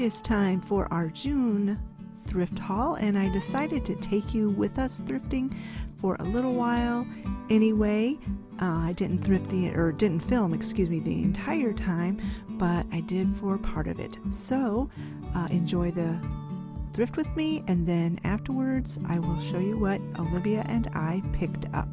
is time for our June thrift haul, and I decided to take you with us thrifting for a little while. Anyway, I didn't film, the entire time, but I did for part of it. So enjoy the thrift with me, and then afterwards I will show you what Olivia and I picked up.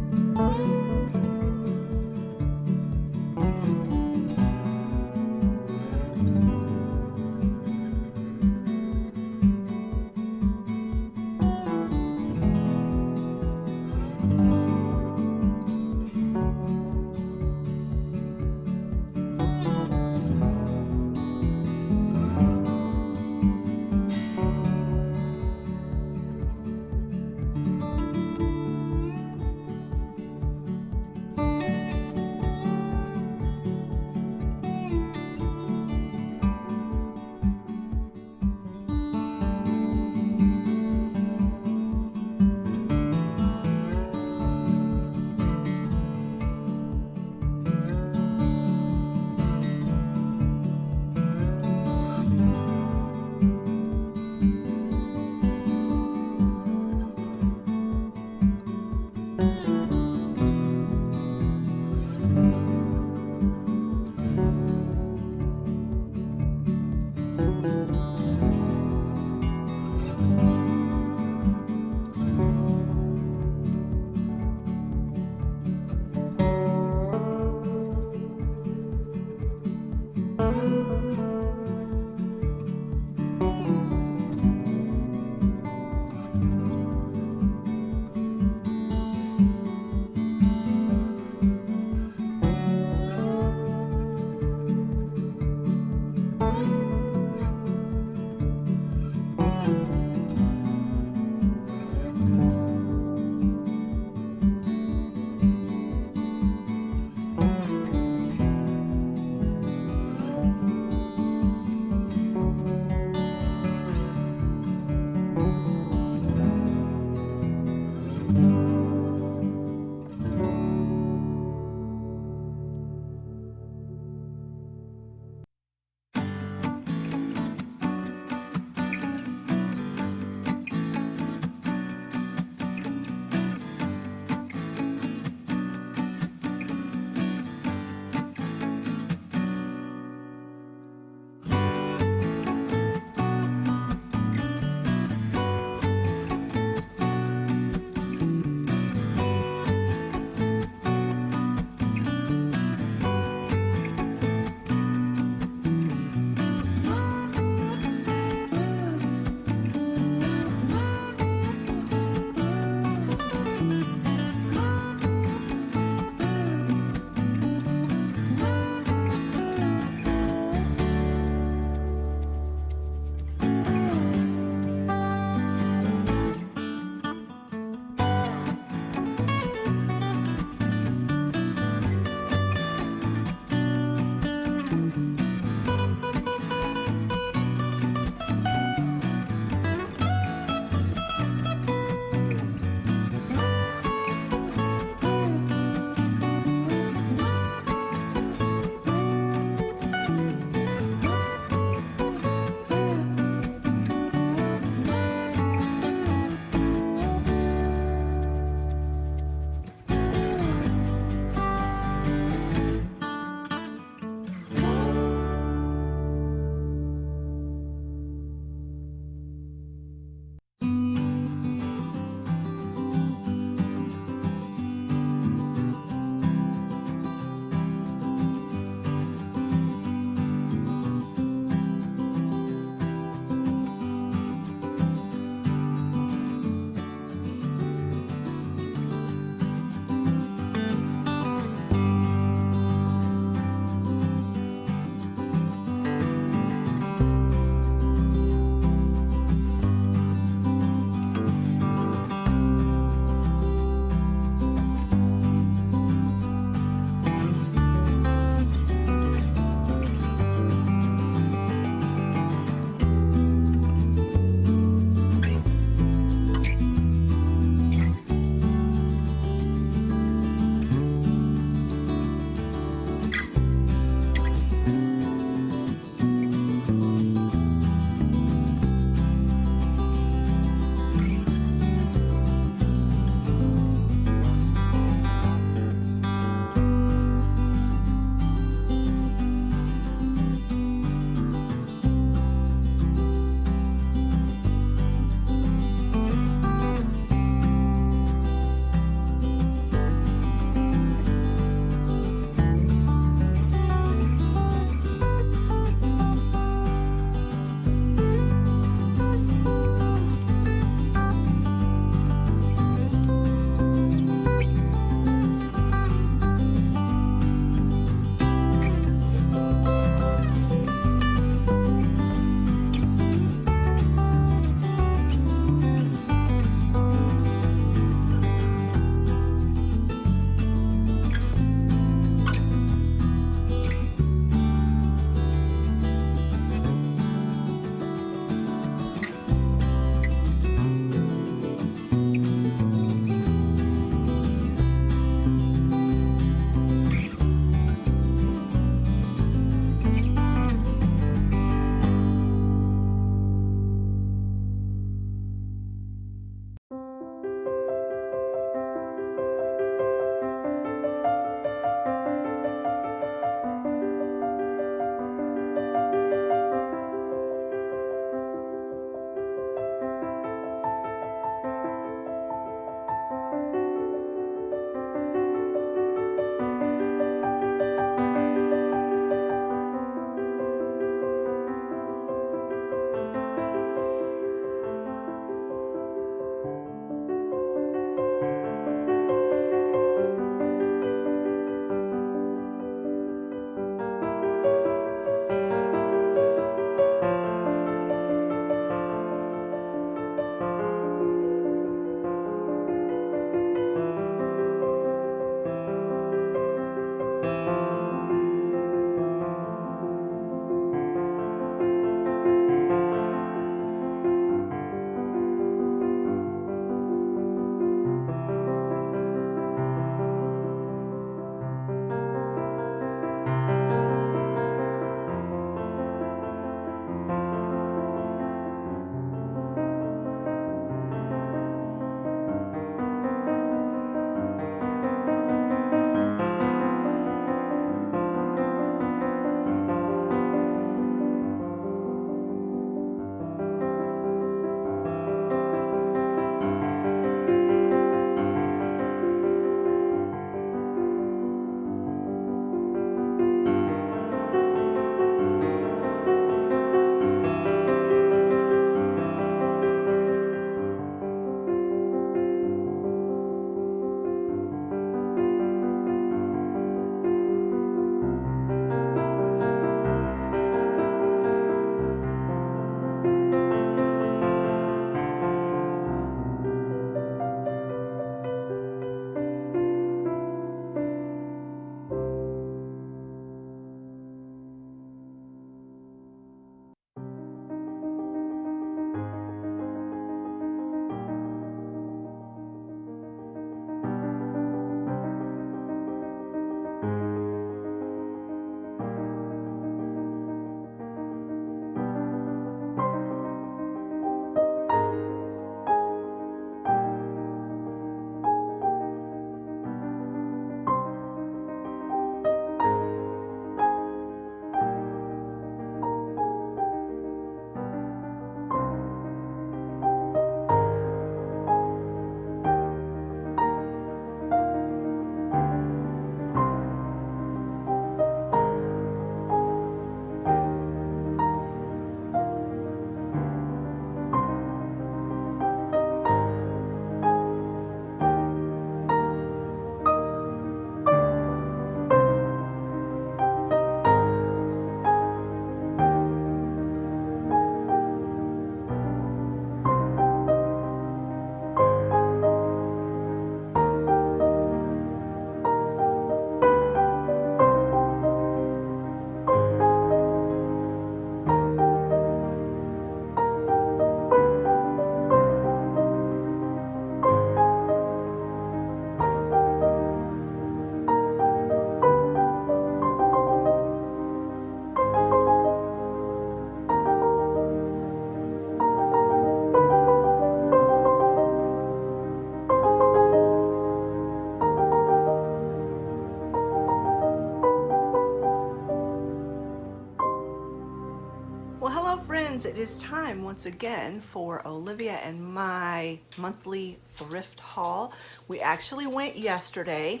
friends, it is time once again for Olivia and my monthly thrift haul. We actually went yesterday,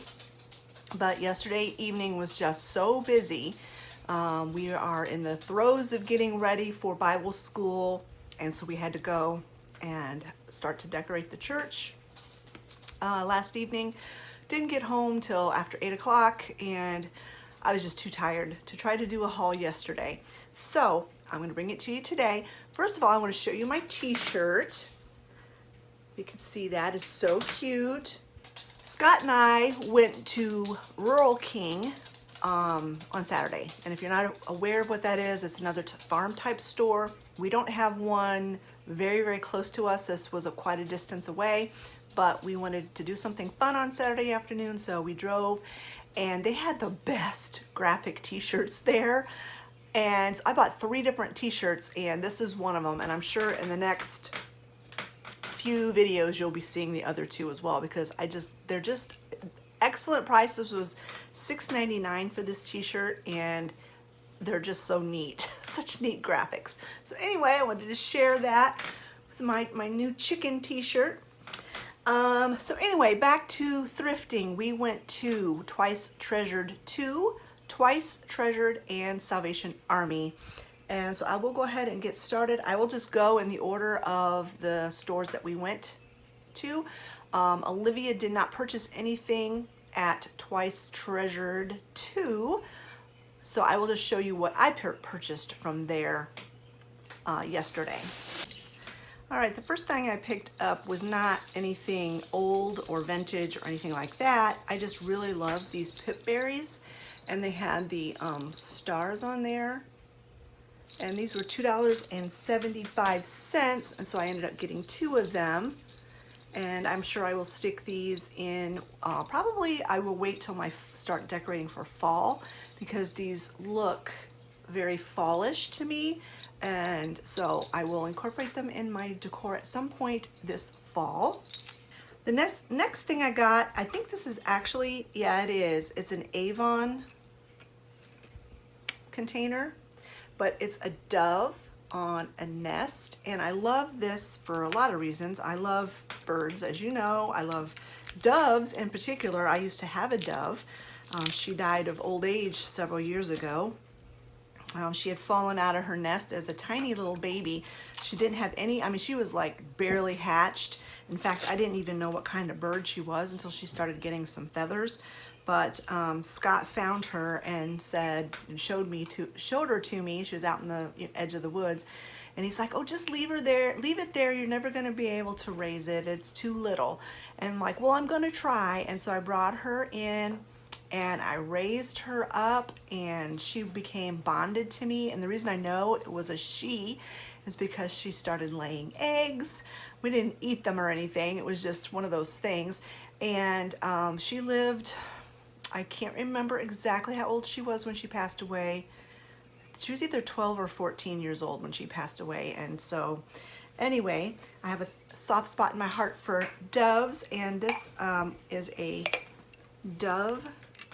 but yesterday evening was just so busy. We are in the throes of getting ready for Bible school, and so we had to go and start to decorate the church last evening. Didn't get home till after 8 o'clock, and I was just too tired to try to do a haul yesterday. So I'm going to bring it to you today. First of all, I want to show you my t-shirt. You can see that is so cute. Scott and I went to Rural King on Saturday. And if you're not aware of what that is, it's another farm type store. We don't have one very, very close to us. This was quite a distance away, but we wanted to do something fun on Saturday afternoon, so we drove, and they had the best graphic t-shirts there. And so I bought 3 different t-shirts, and this is one of them, and I'm sure in the next few videos you'll be seeing the other 2 as well, because they're just excellent prices. Was $6.99 for this t-shirt, and they're just so neat. Such neat graphics. So anyway, I wanted to share that with my new chicken t-shirt. So anyway, back to thrifting. We went to Twice Treasured 2, Twice Treasured, and Salvation Army. And so I will go ahead and get started. I will just go in the order of the stores that we went to. Olivia did not purchase anything at Twice Treasured 2, so I will just show you what I purchased from there yesterday. All right, the first thing I picked up was not anything old or vintage or anything like that. I just really love these pip berries, and they had the stars on there. And these were $2.75, and so I ended up getting 2 of them. And I'm sure I will stick these in, probably I will wait till I start decorating for fall, because these look very fallish to me. And so I will incorporate them in my decor at some point this fall. The next thing I got, I think this is actually, yeah, it is. It's an Avon container, but it's a dove on a nest, and I love this for a lot of reasons. I love birds, as you know. I love doves in particular. I used to have a dove. She died of old age several years ago. She had fallen out of her nest as a tiny little baby. She didn't have any, I mean, she was like barely hatched. In fact, I didn't even know what kind of bird she was until she started getting some feathers. But Scott found her and said, and showed her to me. She was out in the edge of the woods, and he's like, "Oh, just leave her there. Leave it there. You're never going to be able to raise it. It's too little." And I'm like, "Well, I'm going to try." And so I brought her in, and I raised her up, and she became bonded to me. And the reason I know it was a she is because she started laying eggs. We didn't eat them or anything. It was just one of those things. And she lived, I can't remember exactly how old she was when she passed away. She was either 12 or 14 years old when she passed away. And so anyway, I have a soft spot in my heart for doves, and this is a dove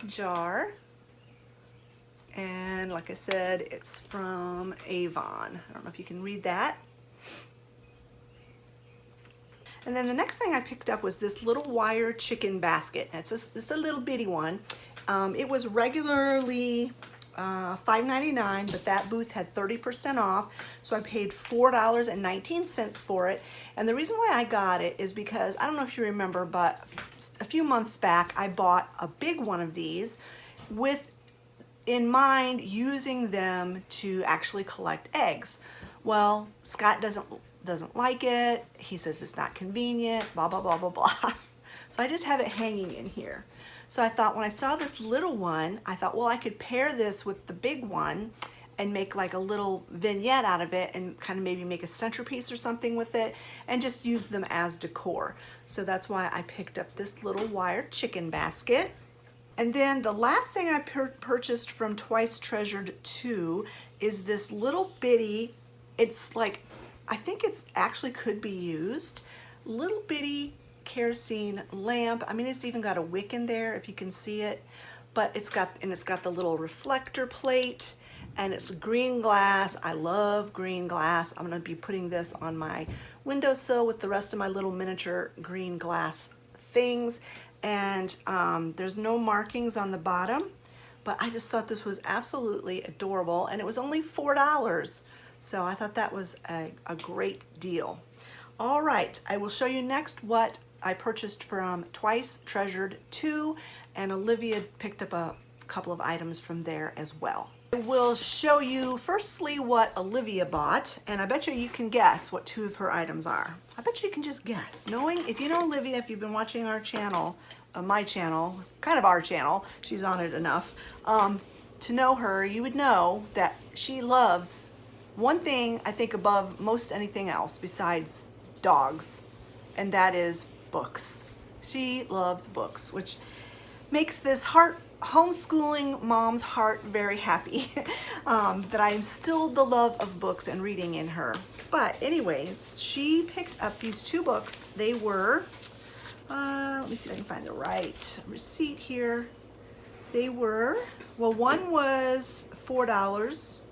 jar, and like I said, it's from Avon. I don't know if you can read that. And then the next thing I picked up was this little wire chicken basket. It's a little bitty one. It was regularly $5.99, but that booth had 30% off, so I paid $4.19 for it. And the reason why I got it is because, I don't know if you remember, but a few months back I bought a big one of these with in mind using them to actually collect eggs. Well, Scott doesn't like it. He says it's not convenient, blah blah blah blah blah. So I just have it hanging in here. So I thought, when I saw this little one, I thought, well, I could pair this with the big one and make like a little vignette out of it, and kind of maybe make a centerpiece or something with it, and just use them as decor. So that's why I picked up this little wire chicken basket. And then the last thing I purchased from Twice Treasured 2 is this little bitty, it's like, I think it's actually could be used, little bitty kerosene lamp. I mean, it's even got a wick in there if you can see it, but it's got the little reflector plate, and it's green glass. I love green glass. I'm gonna be putting this on my windowsill with the rest of my little miniature green glass things. And there's no markings on the bottom, but I just thought this was absolutely adorable, and it was only $4. So I thought that was a great deal. All right, I will show you next what I purchased from Twice Treasured 2, and Olivia picked up a couple of items from there as well. I will show you firstly what Olivia bought, and I bet you can guess what 2 of her items are. I bet you can just guess. Knowing, if you know Olivia, if you've been watching our channel, my channel, kind of our channel, she's on it enough, to know her, you would know that she loves one thing, I think, above most anything else besides dogs, and that is books. She loves books, which makes this homeschooling mom's heart very happy that I instilled the love of books and reading in her. But anyway, she picked up these 2 books. They were, let me see if I can find the right receipt here. They were, well, one was $4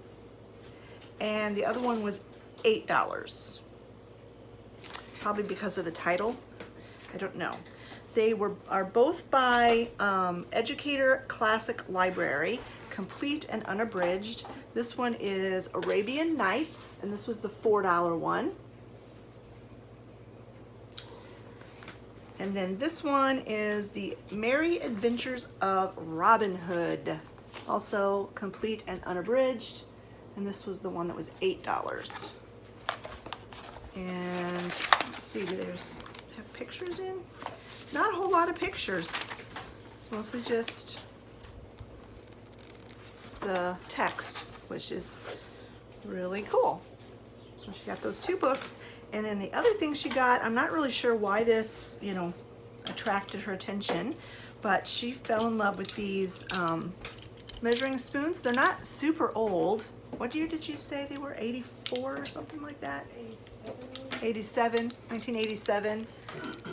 and the other one was $8. Probably because of the title. I don't know. They are both by Educator Classic Library, complete and unabridged. This one is Arabian Nights, and this was the $4 one. And then this one is the Merry Adventures of Robin Hood, also complete and unabridged. And this was the one that was $8. And let's see, there's have pictures in? Not a whole lot of pictures. It's mostly just the text, which is really cool. So she got those 2 books. And then the other thing she got, I'm not really sure why this, attracted her attention, but she fell in love with these measuring spoons. They're not super old. What year did you say they were? 84 or something like that? 1987.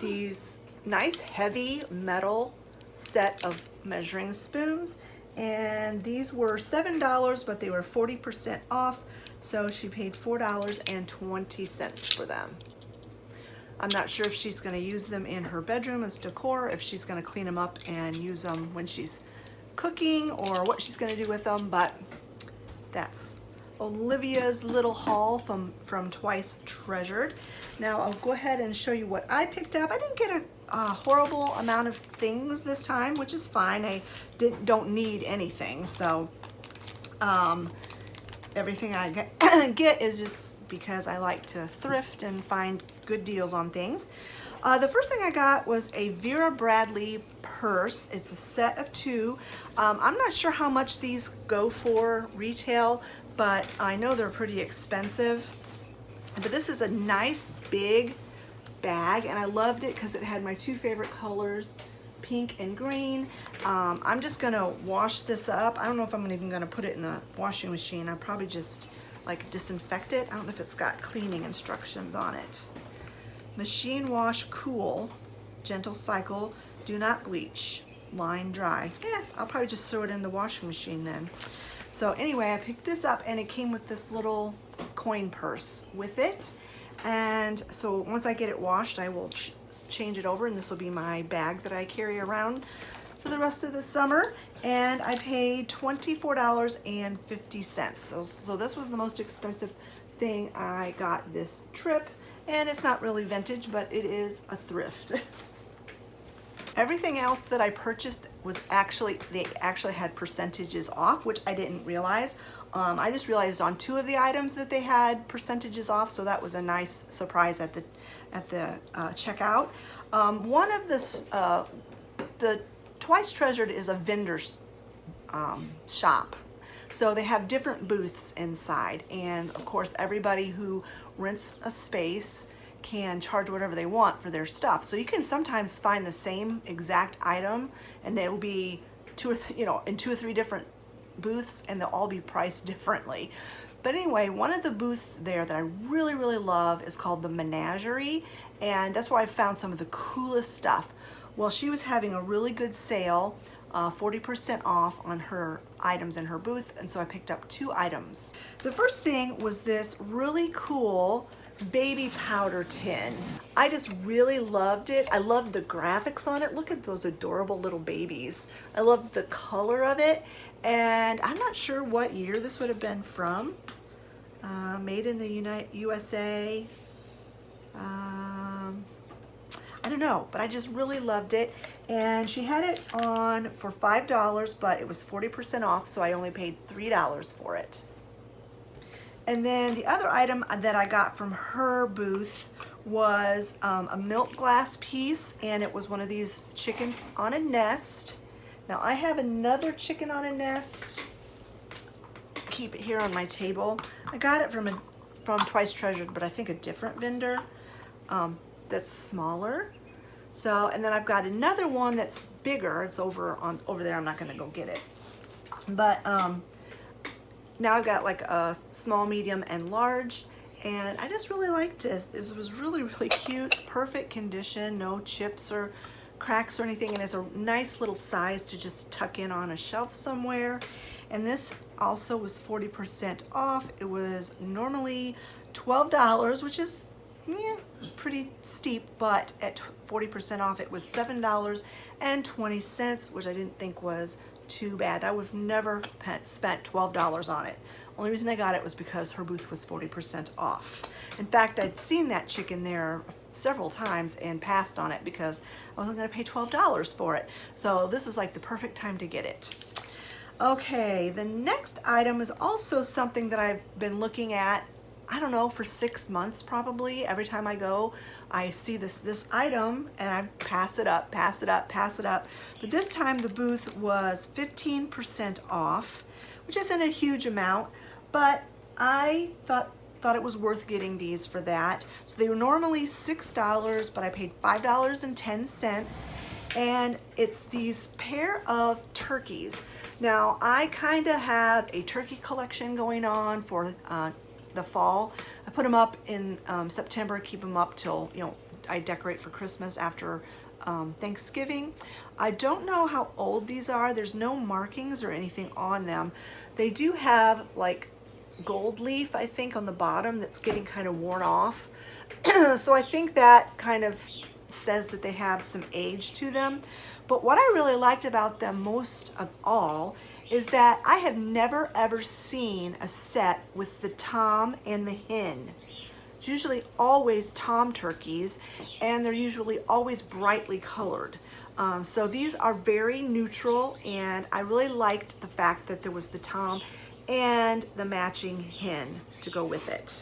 These nice heavy metal set of measuring spoons, and these were $7, but they were 40% off, so she paid $4.20 for them. I'm not sure if she's going to use them in her bedroom as decor, if she's going to clean them up and use them when she's cooking, or what she's going to do with them, but that's Olivia's little haul from Twice Treasured. Now I'll go ahead and show you what I picked up. I didn't get a horrible amount of things this time, which is fine. I don't need anything, so everything I get is just because I like to thrift and find good deals on things. The first thing I got was a Vera Bradley purse. It's a set of 2. I'm not sure how much these go for retail, but I know they're pretty expensive. But this is a nice big bag, and I loved it because it had my 2 favorite colors, pink and green. I'm just gonna wash this up. I don't know if I'm even gonna put it in the washing machine. I'll probably just like disinfect it. I don't know if it's got cleaning instructions on it. Machine wash cool, gentle cycle, do not bleach, line dry. Yeah, I'll probably just throw it in the washing machine then. So anyway, I picked this up, and it came with this little coin purse with it. And so once I get it washed, I will change it over, and this will be my bag that I carry around for the rest of the summer. And I paid $24.50. So this was the most expensive thing I got this trip. And it's not really vintage, but it is a thrift. Everything else that I purchased was they actually had percentages off, which I didn't realize. I just realized on 2 of the items that they had percentages off, so that was a nice surprise at the checkout. One of the Twice Treasured is a vendor's shop. So they have different booths inside, and of course everybody who rents a space can charge whatever they want for their stuff. So you can sometimes find the same exact item, and it will be in 2 or 3 different booths, and they'll all be priced differently. But anyway, one of the booths there that I really, really love is called the Menagerie, and that's where I found some of the coolest stuff. Well, she was having a really good sale 40% off on her items in her booth, and so I picked up 2 items. The first thing was this really cool baby powder tin. I just really loved it. I loved the graphics on it. Look at those adorable little babies. I loved the color of it, and I'm not sure what year this would have been from. Made in the USA. I don't know, but I just really loved it. And she had it on for $5, but it was 40% off, so I only paid $3 for it. And then the other item that I got from her booth was a milk glass piece, and it was one of these chickens on a nest. Now I have another chicken on a nest. Keep it here on my table. I got it from Twice Treasured, but I think a different vendor that's smaller. So, and then I've got another one that's bigger. It's over there. I'm not going to go get it. But now I've got like a small, medium, and large, and I just really liked this. This was really, really cute, perfect condition, no chips or cracks or anything, and it's a nice little size to just tuck in on a shelf somewhere. And this also was 40% off. It was normally $12, which is pretty steep, but at 40% off it was $7.20, which I didn't think was too bad. I would have never spent $12 on it. Only reason I got it was because her booth was 40% off. In fact, I'd seen that chicken there several times and passed on it because I wasn't going to pay $12 for it. So this was like the perfect time to get it. Okay, the next item is also something that I've been looking at, I don't know, for 6 months probably. Every time I go, I see this item and I pass it up, pass it up, pass it up. But this time the booth was 15% off, which isn't a huge amount, but I thought it was worth getting these for that. So they were normally $6, but I paid $5.10, and it's these pair of turkeys. Now I kind of have a turkey collection going on for the fall. I put them up in September, keep them up till, you know, I decorate for Christmas after Thanksgiving. I don't know how old these are. There's no markings or anything on them. They do have like gold leaf, I think, on the bottom that's getting kind of worn off. So I think that kind of says that they have some age to them. But what I really liked about them most of all is that I have never ever seen a set with the tom and the hen. It's usually always tom turkeys, and they're usually always brightly colored. So these are very neutral, and I really liked the fact that there was the tom and the matching hen to go with it.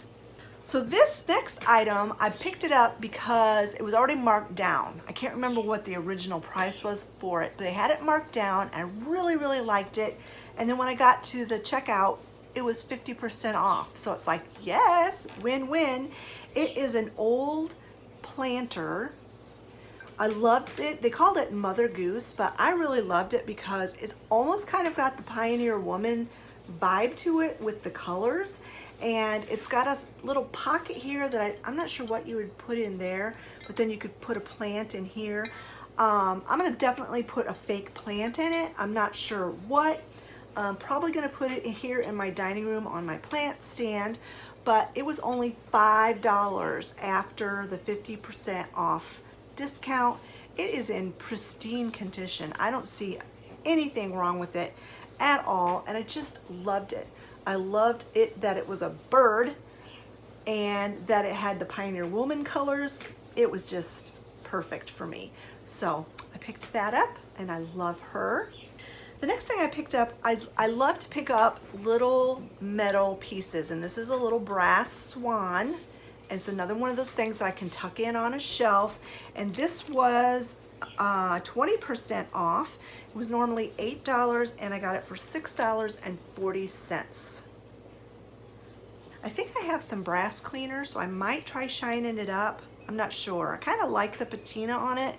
So this next item, I picked it up because it was already marked down. I can't remember what the original price was for it, but they had it marked down. And I really, really liked it. And then when I got to the checkout, it was 50% off. So it's like, yes, win-win. It is an old planter. I loved it. They called it Mother Goose, but I really loved it because it's almost kind of got the Pioneer Woman vibe to it with the colors. And it's got a little pocket here that I'm not sure what you would put in there, but then you could put a plant in here. I'm gonna definitely put a fake plant in it. I'm not sure what. I'm probably gonna put it in here in my dining room on my plant stand, but it was only $5 after the 50% off discount. It is in pristine condition. I don't see anything wrong with it at all, and I just loved it. I loved it that it was a bird and that it had the Pioneer Woman colors. It was just perfect for me. So I picked that up, and I love her. The next thing I picked up, I love to pick up little metal pieces, and this is a little brass swan. It's another one of those things that I can tuck in on a shelf, and this was 20% off. It was normally $8, and I got it for $6.40. I think I have some brass cleaner, so I might try shining it up. I'm not sure. I kind of like the patina on it,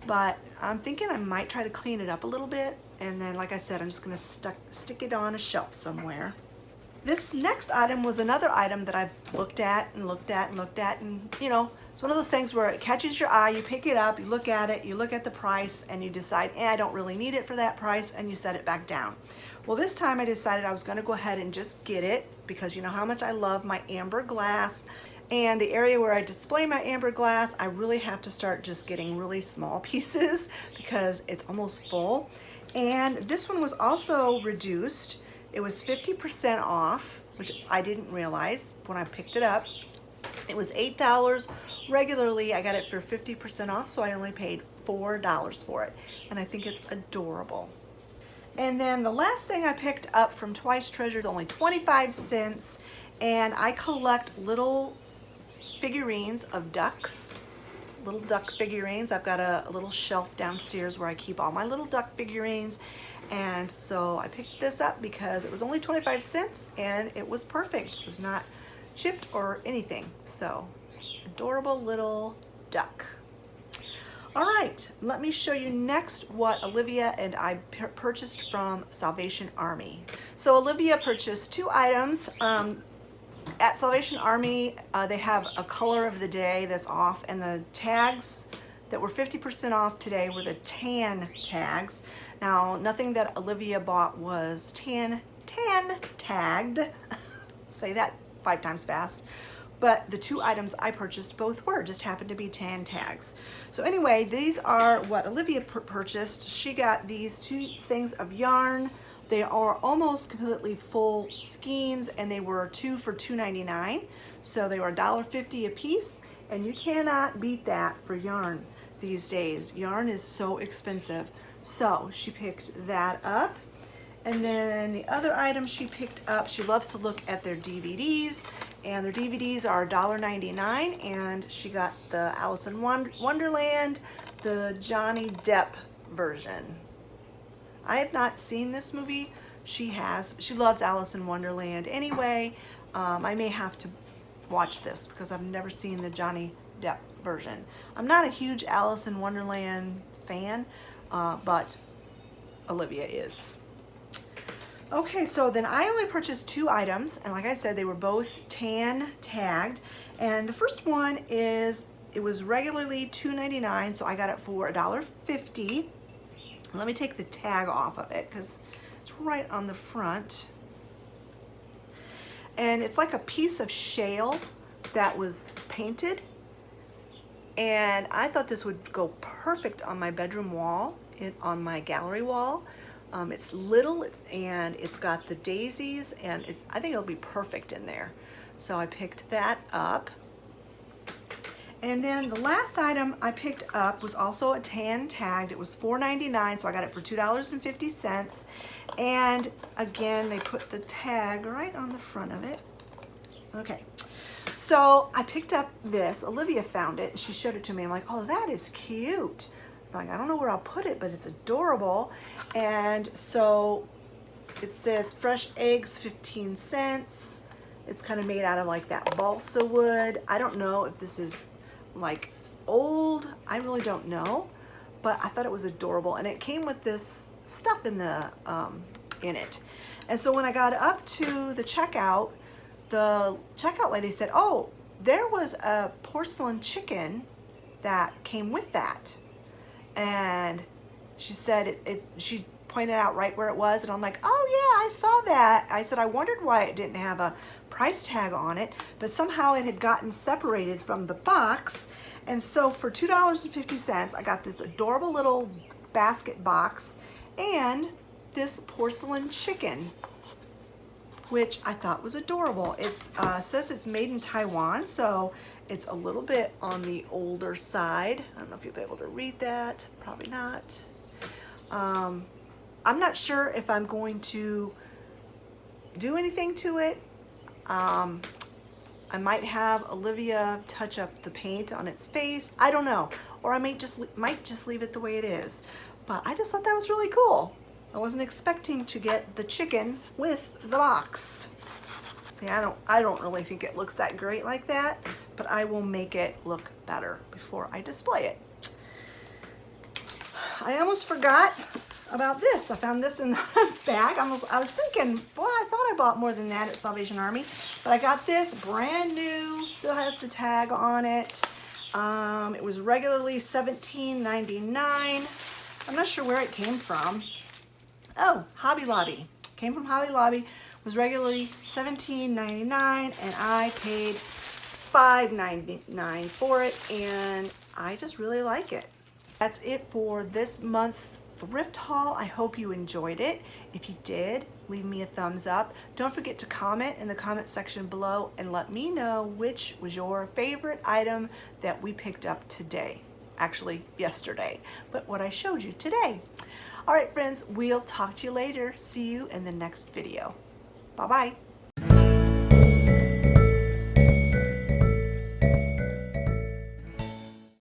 but I'm thinking I might try to clean it up a little bit, and then, like I said, I'm just going to stick it on a shelf somewhere. This next item was another item that I've looked at and looked at and looked at, and, you know, It's one of those things where it catches your eye, you pick it up, you look at it, you look at the price, and you decide, I don't really need it for that price, and you set it back down. Well, this time I decided I was gonna go ahead and just get it because you know how much I love my amber glass. And the area where I display my amber glass, I really have to start just getting really small pieces because it's almost full. And this one was also reduced. It was 50% off, which I didn't realize when I picked it up. It was $8 regularly. I got it for 50% off, so I only paid $4 for it. And I think it's adorable. And then the last thing I picked up from Twice Treasures, only 25 cents. And I collect little figurines of ducks, little duck figurines. I've got a little shelf downstairs where I keep all my little duck figurines. And so I picked this up because it was only 25 cents and it was perfect. It was not chipped or anything. So adorable little duck. All right, let me show you next what Olivia and I purchased from Salvation Army. So Olivia purchased 2 items. At Salvation Army, they have a color of the day that's off, and the tags that were 50% off today were the tan tags. Now, nothing that Olivia bought was tan tagged. Say that 5 times fast. But the 2 items I purchased both were, just happened to be tan tags. So anyway, these are what Olivia purchased. She got these 2 things of yarn. They are almost completely full skeins, and they were 2 for $2.99. So they were $1.50 a piece, and you cannot beat that for yarn these days. Yarn is so expensive. So she picked that up. And then the other item she picked up, she loves to look at their DVDs, and their DVDs are $1.99, and she got the Alice in Wonderland, the Johnny Depp version. I have not seen this movie. She has. She loves Alice in Wonderland anyway. I may have to watch this because I've never seen the Johnny Depp version. I'm not a huge Alice in Wonderland fan, but Olivia is. Okay, so then I only purchased 2 items, and like I said, they were both tan tagged. And the first one is, it was regularly $2.99, so I got it for $1.50. Let me take the tag off of it because it's right on the front. And it's like a piece of shale that was painted. And I thought this would go perfect on my bedroom wall, on my gallery wall. It's little, and it's got the daisies, and I think it'll be perfect in there. So I picked that up. And then the last item I picked up was also a tan tagged. It was $4.99, so I got it for $2.50. And again, they put the tag right on the front of it. Okay, so I picked up this. Olivia found it, and she showed it to me. I'm like, oh, that is cute. It's like, I don't know where I'll put it, but it's adorable. And so it says fresh eggs, 15 cents. It's kind of made out of like that balsa wood. I don't know if this is like old. I really don't know, but I thought it was adorable. And it came with this stuff in it. And so when I got up to the checkout lady said, oh, there was a porcelain chicken that came with that. And she said she pointed out right where it was, and I'm like, oh yeah, I saw that. I said, I wondered why it didn't have a price tag on it, but somehow it had gotten separated from the box. And so for $2.50, I got this adorable little basket box and this porcelain chicken, which I thought was adorable. It says it's made in Taiwan, so it's a little bit on the older side. I don't know if you'll be able to read that. Probably not. I'm not sure if I'm going to do anything to it. I might have Olivia touch up the paint on its face. I don't know. Or I might just leave it the way it is. But I just thought that was really cool. I wasn't expecting to get the chicken with the box. See, I don't really think it looks that great like that, but I will make it look better before I display it. I almost forgot about this. I found this in the bag. I was thinking, boy, I thought I bought more than that at Salvation Army, but I got this brand new, still has the tag on it. It was regularly $17.99. I'm not sure where it came from. Oh, Hobby Lobby. Came from Hobby Lobby. Was regularly $17.99, and I paid $5.99 for it, and I just really like it. That's it for this month's thrift haul. I hope you enjoyed it. If you did, leave me a thumbs up. Don't forget to comment in the comment section below and let me know which was your favorite item that we picked up today. Actually, yesterday, but what I showed you today. All right, friends, we'll talk to you later. See you in the next video. Bye-bye.